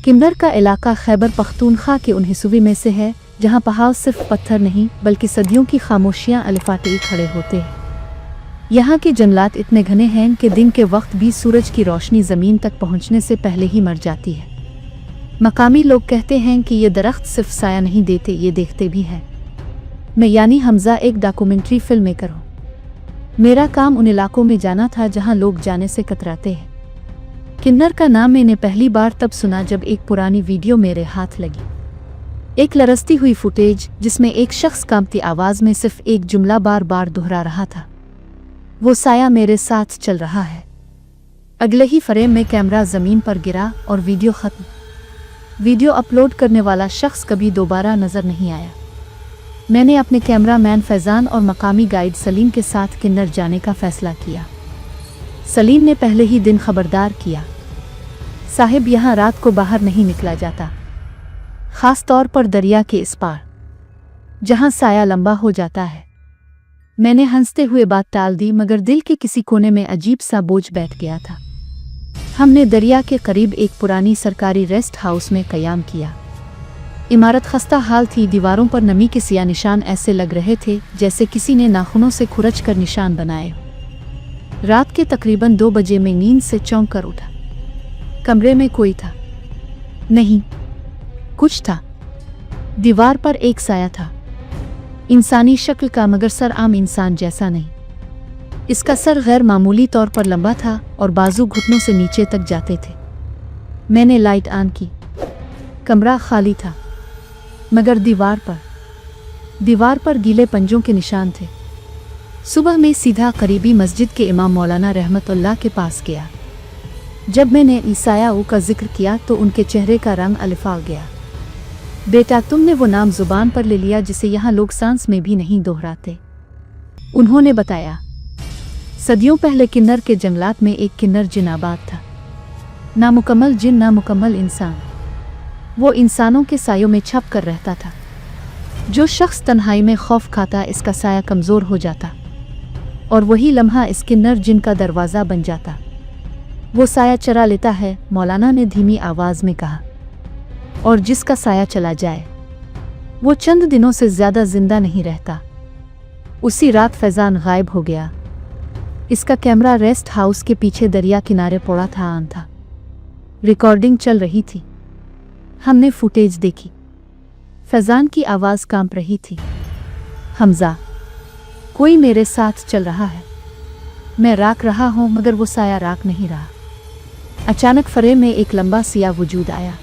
किन्नर का इलाका खैबर पख्तूनख्वा के उन हिस्सों में से है जहां पहाड़ सिर्फ पत्थर नहीं बल्कि सदियों की खामोशियां अलिफाटे खड़े होते हैं। यहाँ के जंगलात इतने घने हैं कि दिन के वक्त भी सूरज की रोशनी ज़मीन तक पहुँचने से पहले ही मर जाती है। मकामी लोग कहते हैं कि ये दरख्त सिर्फ साया नहीं देते, ये देखते भी हैं। मैं यानी हमज़ा एक डॉक्यूमेंट्री फिल्म मेकर हूँ। मेरा काम उन इलाकों में जाना था जहाँ लोग जाने से कतराते हैं। किन्नर का नाम मैंने पहली बार तब सुना जब एक पुरानी वीडियो मेरे हाथ लगी। एक लरसती हुई फुटेज जिसमें एक शख्स कांपती आवाज़ में सिर्फ एक जुमला बार बार दोहरा रहा था, वो साया मेरे साथ चल रहा है। अगले ही फ्रेम में कैमरा ज़मीन पर गिरा और वीडियो ख़त्म। वीडियो अपलोड करने वाला शख्स कभी दोबारा नज़र नहीं आया। मैंने अपने कैमरामैन फैज़ान और मकामी गाइड सलीम के साथ किन्नर जाने का फ़ैसला किया। सलीम ने पहले ही दिन खबरदार किया, साहिब यहाँ रात को बाहर नहीं निकला जाता, ख़ास तौर पर दरिया के इस पार जहाँ साया लंबा हो जाता है। मैंने हंसते हुए बात टाल दी, मगर दिल के किसी कोने में अजीब सा बोझ बैठ गया था। हमने दरिया के करीब एक पुरानी सरकारी रेस्ट हाउस में क़याम किया। इमारत खस्ता हाल थी, दीवारों पर नमी के सिया निशान ऐसे लग रहे थे जैसे किसी ने नाखूनों से खुरच कर निशान बनाए। रात के तकरीबन 2 बजे में नींद से चौंक कर उठा। कमरे में कोई था नहीं, कुछ था। दीवार पर एक साया था, इंसानी शक्ल का, मगर सर आम इंसान जैसा नहीं। इसका सर गैर मामूली तौर पर लंबा था और बाजू घुटनों से नीचे तक जाते थे। मैंने लाइट ऑन की। कमरा खाली था, मगर दीवार पर गीले पंजों के निशान थे। सुबह में सीधा करीबी मस्जिद के इमाम मौलाना रहमतुल्लाह के पास गया। जब मैंने ईसाया का जिक्र किया तो उनके चेहरे का रंग अलिफा गया। बेटा, तुमने वो नाम जुबान पर ले लिया जिसे यहाँ लोग सांस में भी नहीं दोहराते। उन्होंने बताया, सदियों पहले किन्नर के जंगलात में एक किन्नर जिन आबाद था। नामुकम्मल जिन, नामुकम्मल इंसान। वो इंसानों के सायों में छप कर रहता था। जो शख्स तन्हाई में खौफ खाता, इसका साया कमज़ोर हो जाता और वही लम्हा इस किन्नर जिन का दरवाज़ा बन जाता। वो साया चरा लेता है, मौलाना ने धीमी आवाज़ में कहा, और जिसका साया चला जाए वो चंद दिनों से ज़्यादा जिंदा नहीं रहता। उसी रात फैज़ान गायब हो गया। इसका कैमरा रेस्ट हाउस के पीछे दरिया किनारे पड़ा था, ऑन था। रिकॉर्डिंग चल रही थी। हमने फुटेज देखी। फैज़ान की आवाज़ कांप रही थी, हमज़ा, कोई मेरे साथ चल रहा है। मैं राख रहा हूँ, मगर वो साया राख नहीं रहा। अचानक फ्रेम में एक लंबा सिया वजूद आया।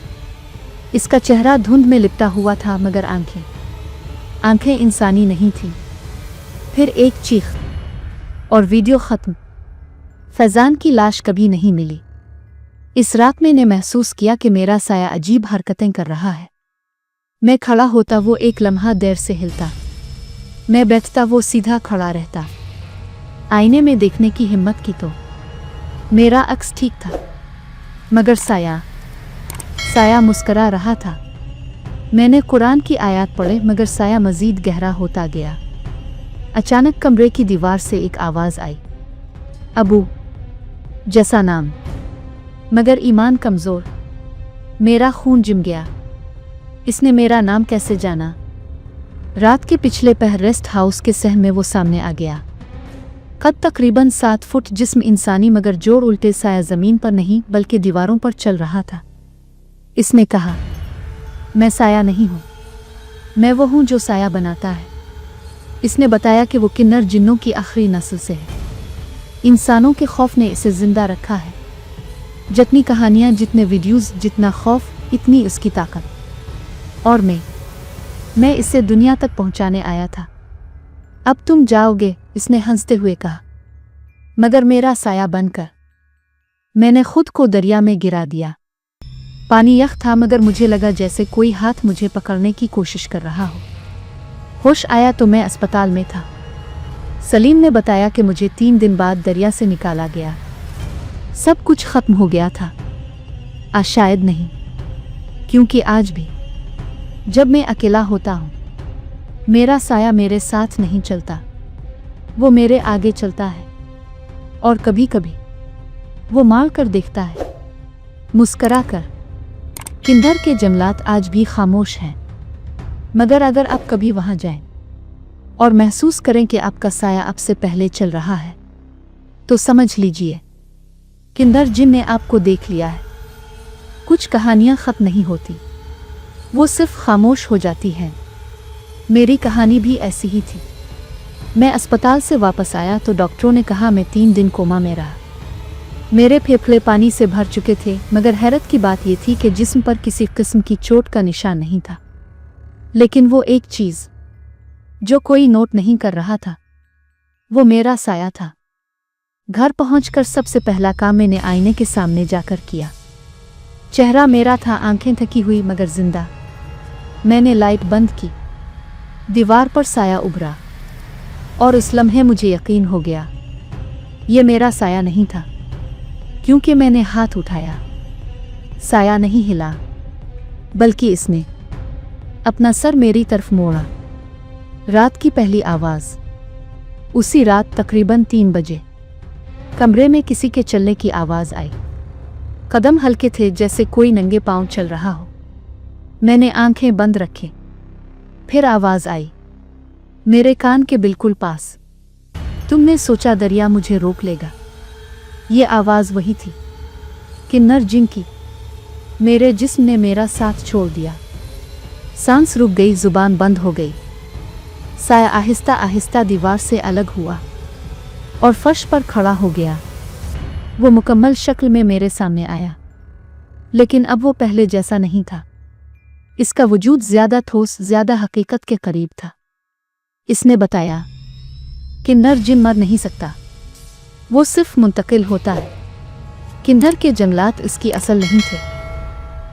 इसका चेहरा धुंध में लिपटा हुआ था, मगर आंखें इंसानी नहीं थीं। फिर एक चीख और वीडियो ख़त्म। फैज़ान की लाश कभी नहीं मिली। इस रात मैंने महसूस किया कि मेरा साया अजीब हरकतें कर रहा है। मैं खड़ा होता, वो एक लम्हा देर से हिलता। मैं बैठता, वो सीधा खड़ा रहता। आईने में देखने की हिम्मत की तो मेरा अक्स ठीक था, मगर साया मुस्करा रहा था। मैंने कुरान की आयत पढ़े, मगर साया मज़ीद गहरा होता गया। अचानक कमरे की दीवार से एक आवाज़ आई, अबू जैसा नाम, मगर ईमान कमज़ोर। मेरा खून जिम गया। इसने मेरा नाम कैसे जाना? रात के पिछले पहर रेस्ट हाउस के सहन में वो सामने आ गया। कद तकरीबन 7 फुट, जिस्म इंसानी, मगर जोड़ उल्टे, साया ज़मीन पर नहीं बल्कि दीवारों पर चल रहा था। इसने कहा, मैं साया नहीं हूँ, मैं वो हूँ जो साया बनाता है। इसने बताया कि वो किन्नर जिन्नों की आखिरी नस्ल से है। इंसानों के खौफ ने इसे ज़िंदा रखा है। जितनी कहानियाँ, जितने वीडियोज़, जितना खौफ, इतनी उसकी ताकत। और मैं इसे दुनिया तक पहुँचाने आया था। अब तुम जाओगे, इसने हंसते हुए कहा, मगर मेरा साया बनकर। मैंने खुद को दरिया में गिरा दिया। पानी यख था, मगर मुझे लगा जैसे कोई हाथ मुझे पकड़ने की कोशिश कर रहा हो। होश आया तो मैं अस्पताल में था। सलीम ने बताया कि मुझे 3 दिन बाद दरिया से निकाला गया। सब कुछ ख़त्म हो गया था। आज शायद नहीं, क्योंकि आज भी जब मैं अकेला होता हूँ, मेरा साया मेरे साथ नहीं चलता, वो मेरे आगे चलता है। और कभी कभी वो मार कर देखता है, मुस्करा कर। किन्नर के जंगलात आज भी खामोश हैं, मगर अगर आप कभी वहां जाएं और महसूस करें कि आपका साया आपसे पहले चल रहा है, तो समझ लीजिए किन्नर जिन ने आपको देख लिया है। कुछ कहानियां खत्म नहीं होती, वो सिर्फ खामोश हो जाती हैं। मेरी कहानी भी ऐसी ही थी। मैं अस्पताल से वापस आया तो डॉक्टरों ने कहा मैं 3 दिन कोमा में रहा। मेरे फेफड़े पानी से भर चुके थे, मगर हैरत की बात यह थी कि जिस्म पर किसी किस्म की चोट का निशान नहीं था। लेकिन वो एक चीज़ जो कोई नोट नहीं कर रहा था, वो मेरा साया था। घर पहुंचकर सबसे पहला काम मैंने आईने के सामने जाकर किया। चेहरा मेरा था, आंखें थकी हुई मगर जिंदा। मैंने लाइट बंद की, दीवार पर साया उभरा और उस लम्हे मुझे यकीन हो गया ये मेरा साया नहीं था, क्योंकि मैंने हाथ उठाया। साया नहीं हिला, बल्कि इसने अपना सर मेरी तरफ मोड़ा। रात की पहली आवाज़। उसी रात तकरीबन 3 बजे कमरे में किसी के चलने की आवाज़ आई। कदम हल्के थे, जैसे कोई नंगे पांव चल रहा हो। मैंने आंखें बंद रखी। फिर आवाज़ आई, मेरे कान के बिल्कुल पास। तुमने सोचा दरिया मुझे रोक लेगा। ये आवाज़ वही थी, किन्नर जिन की। मेरे जिस्म ने मेरा साथ छोड़ दिया। सांस रुक गई, जुबान बंद हो गई। साया आहिस्ता आहिस्ता दीवार से अलग हुआ और फर्श पर खड़ा हो गया। वो मुकम्मल शक्ल में मेरे सामने आया, लेकिन अब वो पहले जैसा नहीं था। इसका वजूद ज़्यादा ठोस, ज़्यादा हकीकत के करीब था। इसने बताया, किन्नर जिन मर नहीं सकता, वो सिर्फ मुंतकिल होता है। किन्नर के जंगलात इसकी असल नहीं थे,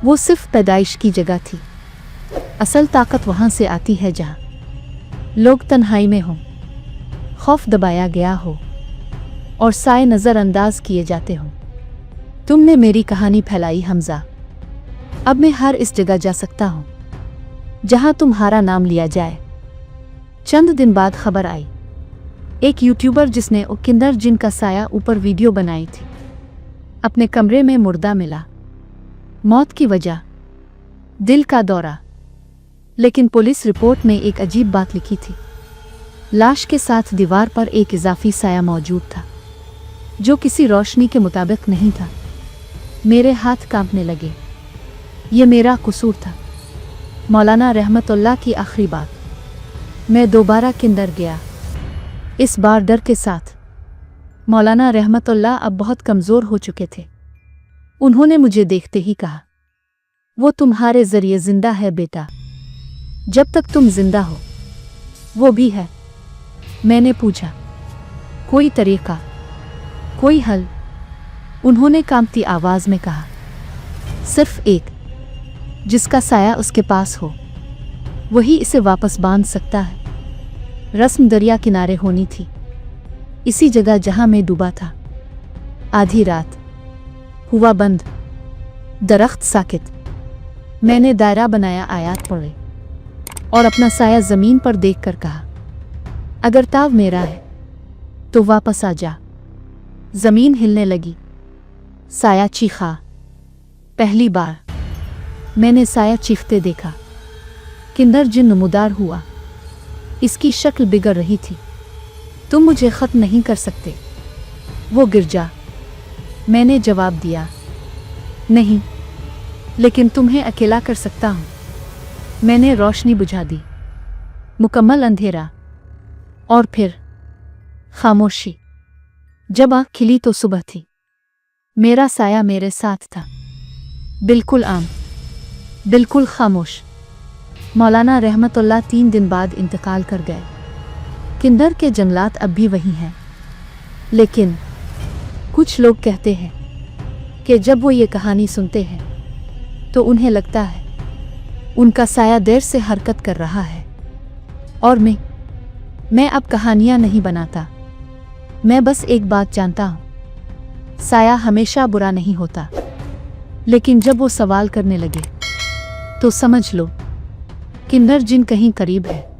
वो सिर्फ पैदाइश की जगह थी। असल ताकत वहाँ से आती है जहाँ लोग तन्हाई में हों, खौफ दबाया गया हो और साए नज़रअंदाज किए जाते हों। तुमने मेरी कहानी फैलाई हमजा। अब मैं हर इस जगह जा सकता हूँ जहाँ तुम्हारा नाम लिया जाए। चंद दिन बाद खबर आई, एक यूट्यूबर जिसने किन्नर जिन का साया ऊपर वीडियो बनाई थी, अपने कमरे में मुर्दा मिला। मौत की वजह दिल का दौरा। लेकिन पुलिस रिपोर्ट में एक अजीब बात लिखी थी। लाश के साथ दीवार पर एक इजाफी साया मौजूद था, जो किसी रोशनी के मुताबिक नहीं था। मेरे हाथ कांपने लगे। ये मेरा कसूर था। मौलाना रहमतुल्लाह की आखिरी बात। मैं दोबारा किन्नर गया, इस बार डर के साथ। मौलाना रहमतुल्लाह अब बहुत कमज़ोर हो चुके थे। उन्होंने मुझे देखते ही कहा, वो तुम्हारे ज़रिए ज़िंदा है बेटा, जब तक तुम ज़िंदा हो वो भी है। मैंने पूछा, कोई तरीक़ा, कोई हल? उन्होंने कांपती आवाज़ में कहा, सिर्फ एक, जिसका साया उसके पास हो वही इसे वापस बांध सकता है। रस्म दरिया किनारे होनी थी, इसी जगह जहां मैं डूबा था। आधी रात, हुआ बंद, दरख्त साकित। मैंने दायरा बनाया, आयात पढ़े और अपना साया ज़मीन पर देखकर कहा, अगर ताव मेरा है तो वापस आ जा। ज़मीन हिलने लगी। साया चीखा। पहली बार मैंने साया चीखते देखा। किन्नर जिन नमूदार हुआ। इसकी शक्ल बिगड़ रही थी। तुम मुझे ख़त्म नहीं कर सकते, वो गिर जा। मैंने जवाब दिया, नहीं, लेकिन तुम्हें अकेला कर सकता हूँ। मैंने रोशनी बुझा दी। मुकम्मल अंधेरा और फिर खामोशी। जब आँख खिली तो सुबह थी। मेरा साया मेरे साथ था, बिल्कुल आम, बिल्कुल खामोश। मौलाना रहमतुल्लाह 3 दिन बाद इंतकाल कर गए। किन्नर के जंगलात अब भी वही हैं, लेकिन कुछ लोग कहते हैं कि जब वो ये कहानी सुनते हैं तो उन्हें लगता है उनका साया देर से हरकत कर रहा है। और मैं अब कहानियाँ नहीं बनाता। मैं बस एक बात जानता हूँ, साया हमेशा बुरा नहीं होता, लेकिन जब वो सवाल करने लगे तो समझ लो किन्नर जिन कहीं करीब है।